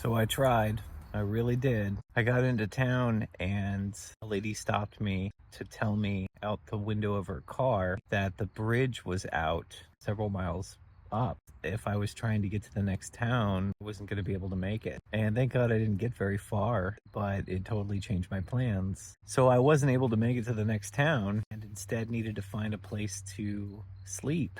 So I tried. I really did. I got into town and a lady stopped me to tell me out the window of her car that the bridge was out several miles up. If I was trying to get to the next town, I wasn't going to be able to make it. And thank God I didn't get very far, but it totally changed my plans. So I wasn't able to make it to the next town and instead needed to find a place to sleep.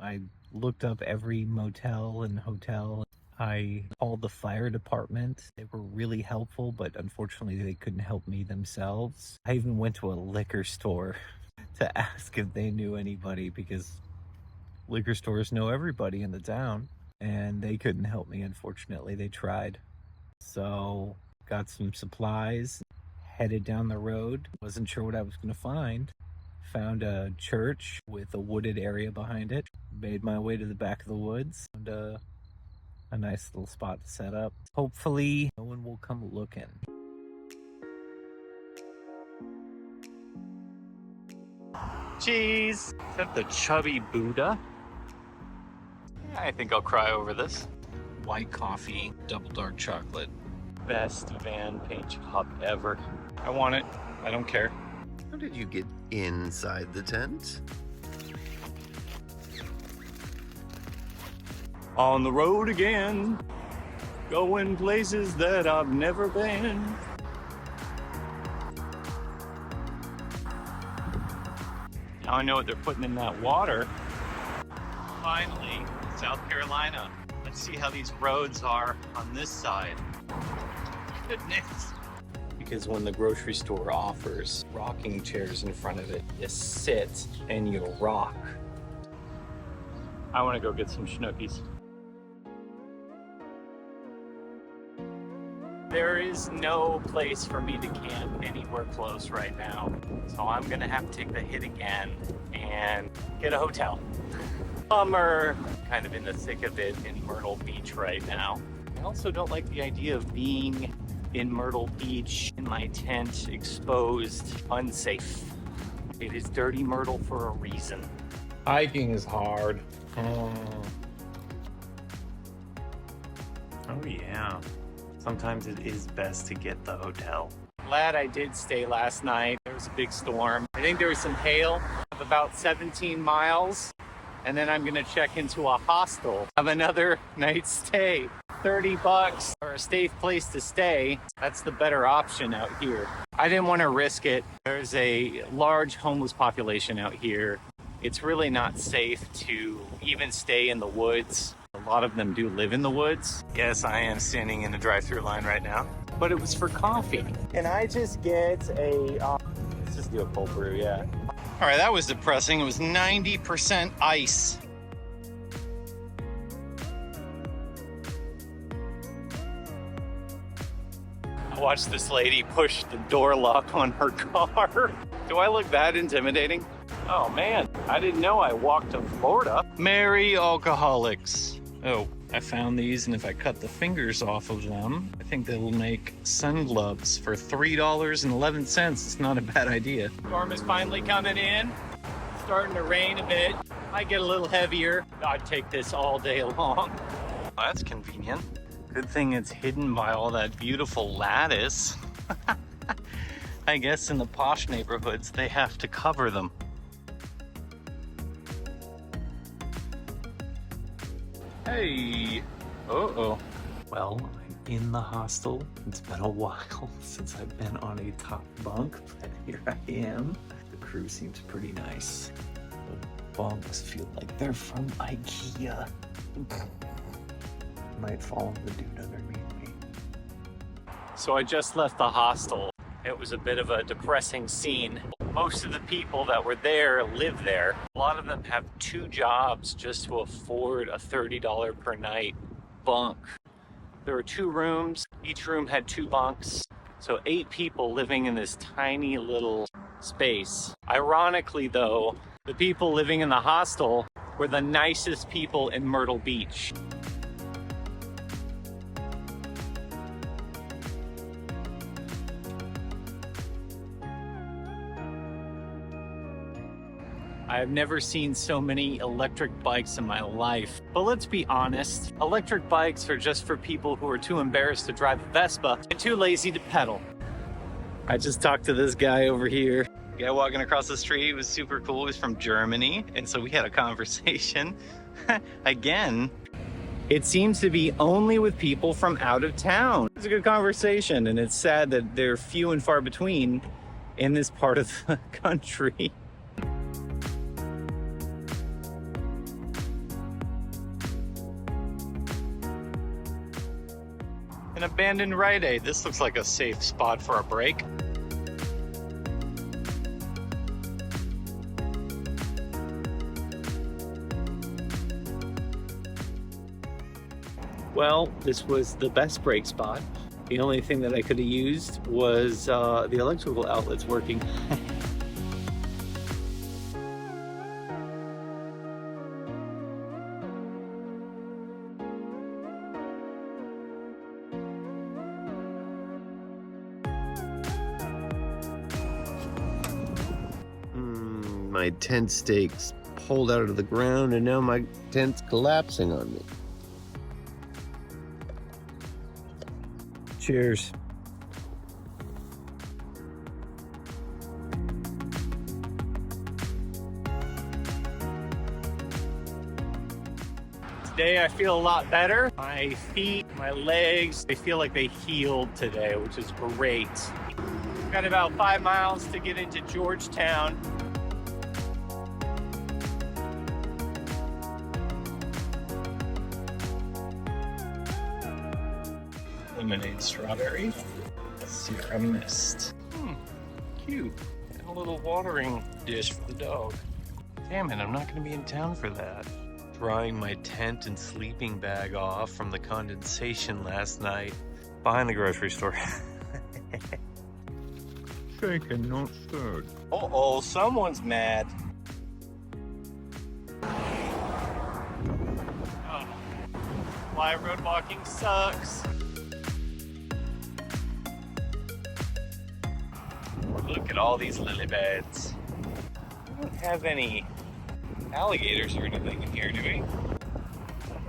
I looked up every motel and hotel. I called the fire department. They were really helpful, but unfortunately they couldn't help me themselves. I even went to a liquor store to ask if they knew anybody because liquor stores know everybody in the town, and they couldn't help me, unfortunately. They tried. So got some supplies, headed down the road. Wasn't sure what I was going to find. Found a church with a wooded area behind it. Made my way to the back of the woods. Found a nice little spot to set up. Hopefully no one will come looking. Cheese! Is that the chubby Buddha? Yeah, I think I'll cry over this. White coffee, double dark chocolate. Best van paint job ever. I want it. I don't care. How did you get inside the tent? On the road again, going places that I've never been. Now I know what they're putting in that water. Finally, South Carolina. Let's see how these roads are on this side. Goodness. Because when the grocery store offers rocking chairs in front of it, you sit and you rock. I want to go get some Schnookies. There is no place for me to camp anywhere close right now. So I'm gonna have to take the hit again and get a hotel. Bummer, kind of in the thick of it in Myrtle Beach right now. I also don't like the idea of being in Myrtle Beach in my tent, exposed, unsafe. It is dirty Myrtle for a reason. Hiking is hard. Oh yeah. Sometimes it is best to get the hotel. Glad I did stay last night. There was a big storm. I think there was some hail of about 17 miles. And then I'm gonna check into a hostel, have another night's stay. $30 for a safe place to stay. That's the better option out here. I didn't want to risk it. There's a large homeless population out here. It's really not safe to even stay in the woods. A lot of them do live in the woods. Yes, I am standing in the drive-through line right now, but it was for coffee. Can I just get a, let's just do a cold brew, yeah. All right, that was depressing. It was 90% ice. I watched this lady push the door lock on her car. Do I look that intimidating? Oh man, I didn't know I walked to Florida. Merry alcoholics. Oh, I found these, and if I cut the fingers off of them, I think they will make sun gloves for $3.11. It's not a bad idea. Storm is finally coming in. It's starting to rain a bit. Might get a little heavier. I'd take this all day long. Oh, that's convenient. Good thing it's hidden by all that beautiful lattice. I guess in the posh neighborhoods, they have to cover them. Hey! Uh-oh. Well, I'm in the hostel. It's been a while since I've been on a top bunk, but here I am. The crew seems pretty nice. The bunks feel like they're from IKEA. Might fall on the dude underneath me. So I just left the hostel. It was a bit of a depressing scene. Most of the people that were there live there. A lot of them have 2 jobs just to afford a $30 per night bunk. There were 2 rooms. Each room had 2 bunks. So 8 people living in this tiny little space. Ironically though, the people living in the hostel were the nicest people in Myrtle Beach. I've never seen so many electric bikes in my life. But let's be honest, electric bikes are just for people who are too embarrassed to drive a Vespa and too lazy to pedal. I just talked to this guy over here. The guy walking across the street was super cool. He was from Germany, and so we had a conversation. Again, it seems to be only with people from out of town. It's a good conversation, and it's sad that they're few and far between in this part of the country. An abandoned Rite Aid. This looks like a safe spot for a break. Well, this was the best break spot. The only thing that I could have used was the electrical outlets working. My tent stakes pulled out of the ground and now my tent's collapsing on me. Cheers. Today I feel a lot better. My feet, my legs, they feel like they healed today, which is great. Got about 5 miles to get into Georgetown. Lemonade strawberry, Sierra Mist. Cute. And a little watering dish for the dog. Damn it, I'm not gonna be in town for that. Drying my tent and sleeping bag off from the condensation last night behind the grocery store. Shaken, not stirred. Uh-oh, someone's mad. Oh. Why road walking sucks. Look at all these lily beds. We don't have any alligators or anything in here, do we?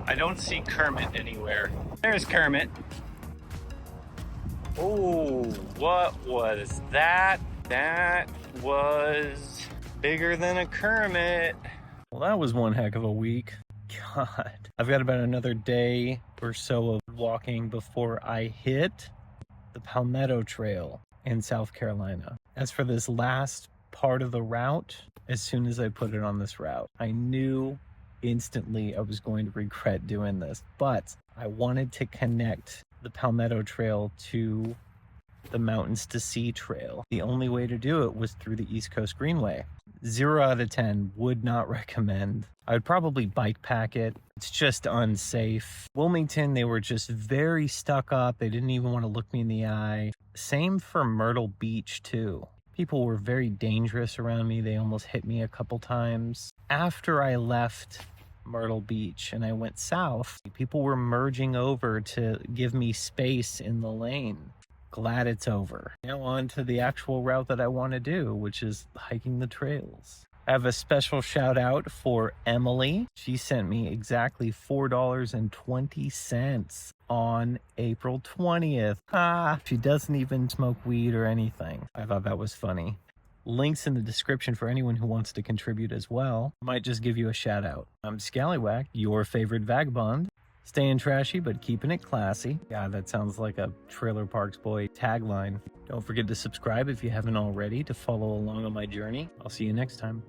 I don't see Kermit anywhere. There's Kermit. Oh, what was that? That was bigger than a Kermit. Well, that was one heck of a week. God. I've got about another day or so of walking before I hit the Palmetto Trail in South Carolina. As for this last part of the route, as soon as I put it on this route, I knew instantly I was going to regret doing this, but I wanted to connect the Palmetto Trail to the Mountains to Sea Trail. The only way to do it was through the East Coast Greenway. 0 out of 10, would not recommend. I would probably bike pack it. It's just unsafe. Wilmington, they were just very stuck up. They didn't even want to look me in the eye. Same for Myrtle Beach too. People were very dangerous around me. They almost hit me a couple times. After I left Myrtle Beach and I went south, people were merging over to give me space in the lane. Glad it's over. Now on to the actual route that I want to do, which is hiking the trails. I have a special shout out for Emily. She sent me exactly $4.20 on April 20th. She doesn't even smoke weed or anything. I thought that was funny. Links in the description for anyone who wants to contribute as well. Might just give you a shout out. I'm Scallywag, your favorite vagabond. Staying trashy, but keeping it classy. God, that sounds like a Trailer Parks Boy tagline. Don't forget to subscribe if you haven't already to follow along on my journey. I'll see you next time.